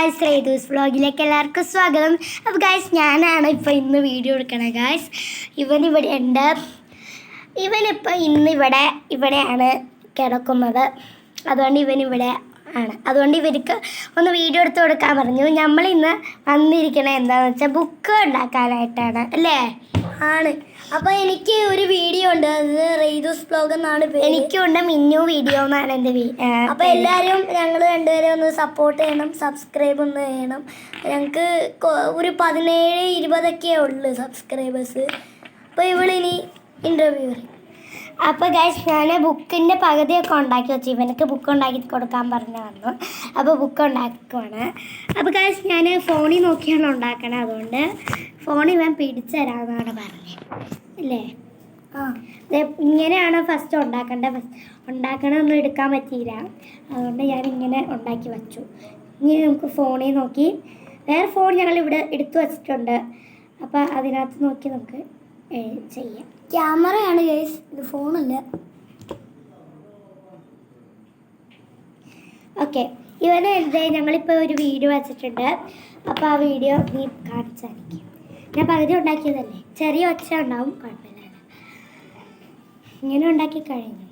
Guys, റേദൂസ് വ്ളോഗിലേക്ക് എല്ലാവർക്കും സ്വാഗതം. അപ്പോൾ ഗായ്സ്, ഞാനാണ് ഇപ്പോൾ ഇന്ന് വീഡിയോ എടുക്കണത്. ഗായ്സ്, ഇവനിവിടെ ഉണ്ട്. ഇവനിപ്പോൾ ഇവിടെയാണ് കിടക്കുന്നത്. അതുകൊണ്ട് ഇവനിവിടെ ആണ്. അതുകൊണ്ട് ഇവർക്ക് ഒന്ന് വീഡിയോ എടുത്ത് കൊടുക്കാൻ പറഞ്ഞു. നമ്മളിന്ന് വന്നിരിക്കണത് എന്താണെന്ന് വെച്ചാൽ ബുക്ക് ഉണ്ടാക്കാനായിട്ടാണ് അല്ലേ? ആണ്. അപ്പോൾ എനിക്ക് ഒരു വീഡിയോ ഉണ്ട്, അത് റേദൂസ് വ്ളോഗ് എന്നാണ് പേര്. എനിക്കുണ്ട് മിന്നു വീഡിയോ എന്നാണ് എൻ്റെ അപ്പോൾ എല്ലാവരും ഞങ്ങൾ രണ്ടുപേരും ഒന്ന് സപ്പോർട്ട് ചെയ്യണം, സബ്സ്ക്രൈബ് ഒന്ന് ചെയ്യണം. ഞങ്ങൾക്ക് ഒരു 17-20 ഉള്ളു സബ്സ്ക്രൈബേഴ്സ്. അപ്പോൾ ഇവളിനി ഇൻ്റർവ്യൂ പറയും. അപ്പോൾ ഗൈസ്, ഞാൻ ബുക്കിൻ്റെ പകുതിയൊക്കെ ഉണ്ടാക്കി വെച്ചു. ഇവനക്ക് ബുക്ക് ഉണ്ടാക്കി കൊടുക്കാൻ പറഞ്ഞു വന്നു. അപ്പോൾ ബുക്ക് ഉണ്ടാക്കുവാണ്. അപ്പോൾ ഗൈസ്, ഞാൻ ഫോണിൽ നോക്കിയാണ് ഉണ്ടാക്കണത്. അതുകൊണ്ട് ഫോൺ ഇവൻ പിടിച്ചു തരാമെന്നാണ് പറഞ്ഞത് അല്ലേ? ഇങ്ങനെയാണ് ഫസ്റ്റ് ഉണ്ടാക്കേണ്ടത്. ഉണ്ടാക്കണമെന്നും എടുക്കാൻ പറ്റിയില്ല. അതുകൊണ്ട് ഞാനിങ്ങനെ ഉണ്ടാക്കി വെച്ചു. ഇനി നമുക്ക് ഫോണിൽ നോക്കി, വേറെ ഫോൺ ഞങ്ങളിവിടെ എടുത്തു വച്ചിട്ടുണ്ട്. അപ്പോൾ അതിനകത്ത് നോക്കി നമുക്ക് ചെയ്യാം. ക്യാമറയാണ് ഗൈസ്, ഇത് ഫോണല്ല. ഓക്കെ, ഇവനെ ഞങ്ങളിപ്പോൾ ഒരു വീഡിയോ വെച്ചിട്ടുണ്ട്. അപ്പോൾ ആ വീഡിയോ നീ കാണിച്ചായിരിക്കും. ഞാൻ പകുതി ഉണ്ടാക്കിയതല്ലേ, ചെറിയ ഒച്ച ഉണ്ടാവും, കുഴപ്പമില്ല. ഇങ്ങനെ ഉണ്ടാക്കി കഴിഞ്ഞു.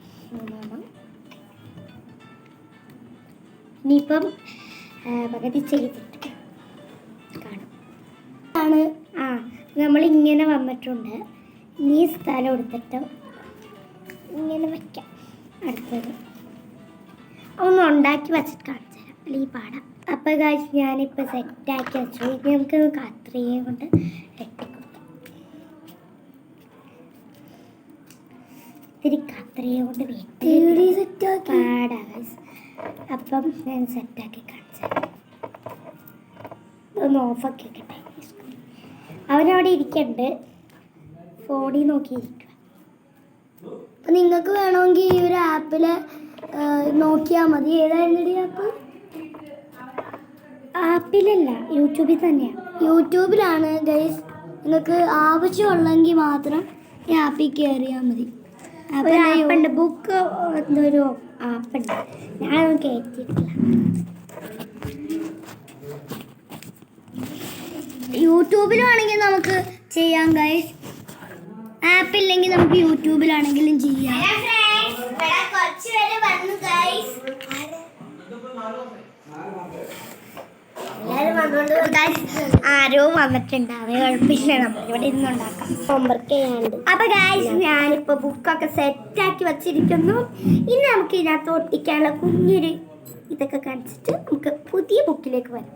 ഇനിയിപ്പം പകുതി ചെയ്തിട്ട് കാണും. നമ്മളിങ്ങനെ വന്നിട്ടുണ്ട്. ഇനി സ്ഥലം എടുത്തിട്ട് ഇങ്ങനെ വയ്ക്കാം. അടുത്തത് ഒന്ന് ഉണ്ടാക്കി വച്ചിട്ട് കാണിച്ചു തരാം, അല്ലെങ്കിൽ പാടാം. അപ്പോൾ ഗായ്സ്, ഞാനിപ്പോൾ സെറ്റാക്കി വെച്ചു. ഇനി നമുക്ക് കത്രികയും കൊണ്ട് വെട്ടിക്കൊടുക്കാം. ഇത്തിരി കത്രികയും കൊണ്ട് വെട്ടി പാടാം ഗായ്സ്. അപ്പം ഞാൻ സെറ്റാക്കി കാണിച്ചു തരാം. ഒന്ന് ഓഫാക്കി വെക്കട്ടെ. അവനവിടെ ഇരിക്കണ്ട്, ഫോണിൽ നോക്കിയിരിക്കുക. അപ്പം നിങ്ങൾക്ക് വേണമെങ്കിൽ ഈ ഒരു ആപ്പിൽ നോക്കിയാൽ മതി. ഏതായിരുന്നു ആപ്പ്? ആപ്പിലല്ല, യൂട്യൂബിൽ തന്നെയാണ്. യൂട്യൂബിലാണ് ഗൈസ്. നിങ്ങൾക്ക് ആവശ്യമുള്ളെങ്കിൽ മാത്രം ഈ ആപ്പിൽ കയറിയാൽ മതി. ഒരു ആപ്പുണ്ട്, ബുക്ക് എന്തൊരു ആപ്പുണ്ട്, ഞാനൊന്നും കയറ്റിയിട്ടില്ല. യൂട്യൂബിലാണെങ്കിൽ നമുക്ക് ചെയ്യാം ഗൈസ്. ആപ്പില്ലെങ്കിൽ നമുക്ക് യൂട്യൂബിലാണെങ്കിലും ചെയ്യാം. ആരോ വന്നിട്ടുണ്ട്, അത് കുഴപ്പമില്ല, നമ്മളിവിടെ ഇന്നുണ്ടാക്കാം. ഹോംവർക്ക് ചെയ്യാനുണ്ട്. അപ്പൊ ഗായ്സ്, ഞാനിപ്പോ ബുക്കൊക്കെ സെറ്റാക്കി വെച്ചിരിക്കുന്നു. ഇനി നമുക്ക് ഇതിനകത്ത് ഒട്ടിക്കാനുള്ള കുഞ്ഞൊരു ഇതൊക്കെ കാണിച്ചിട്ട് നമുക്ക് പുതിയ ബുക്കിലേക്ക് വരാം,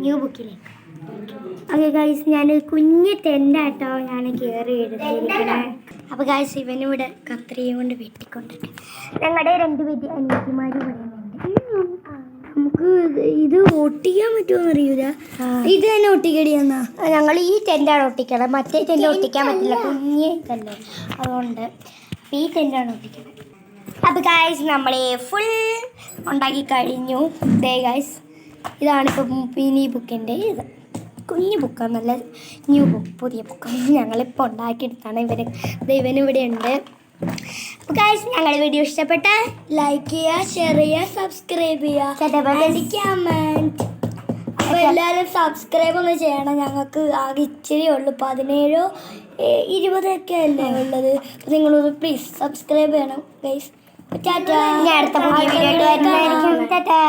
ന്യൂ ബുക്കിലേക്ക്. ഓക്കെ ഗായ്സ്, ഞാൻ കുഞ്ഞ് ടെൻ്റായിട്ടോ ഞാൻ കയറി എഴുതിയിരിക്കണേ. അപ്പോൾ ഗായ്സ്, ഇവനിവിടെ കത്രിക കൊണ്ട് വെട്ടിക്കൊണ്ടിട്ട് ഞങ്ങളുടെ 2 വലിയ അനിയത്തിമാരും പറയുന്നുണ്ട്. നമുക്ക് ഇത് ഒട്ടിക്കാൻ പറ്റുമോന്ന് അറിയൂല. ഇത് തന്നെ ഒട്ടിക്കടിയെന്നാ. ഞങ്ങൾ ഈ ടെൻ്റാണ് ഒട്ടിക്കണം, മറ്റേ ടെൻ്റ് ഒട്ടിക്കാൻ പറ്റില്ല, കുഞ്ഞ് തന്നെ. അതുകൊണ്ട് ഈ ടെൻ്റാണ് ഒട്ടിക്കണം. അപ്പോൾ ഗായ്സ്, നമ്മൾ ഫുൾ ഉണ്ടാക്കി കഴിഞ്ഞു. ദേ ഗായ്സ്, ഇതാണിപ്പോൾ മിനി ബുക്കിൻ്റെ ഇത്. കുഞ്ഞു ബുക്കാണ്, നല്ല ന്യൂ ബുക്ക്, പുതിയ ബുക്കാണ്. ഞങ്ങളിപ്പോൾ ഉണ്ടാക്കിയെടുത്താണ്. ഇവനിവിടെ ഉണ്ട്. അപ്പോൾ ഗായ്സ്, ഞങ്ങളുടെ വീഡിയോ ഇഷ്ടപ്പെട്ടാൽ ലൈക്ക് ചെയ്യുക, ഷെയർ ചെയ്യുക, സബ്സ്ക്രൈബ് ചെയ്യുക, കമൻറ്റ്. അപ്പോൾ എല്ലാവരും സബ്സ്ക്രൈബ് ഒന്ന് ചെയ്യണം. ഞങ്ങൾക്ക് ആകെ ഇച്ചിരി ഉള്ളു, 17-20 അല്ലേ ഉള്ളത്. അപ്പോൾ നിങ്ങളൊന്ന് പ്ലീസ് സബ്സ്ക്രൈബ് ചെയ്യണം ഗൈസ്. ടാറ്റാ. അടുത്ത പുതിയ വീഡിയോ ആയിട്ട് വരുന്നതായിരിക്കും. ടാറ്റാ.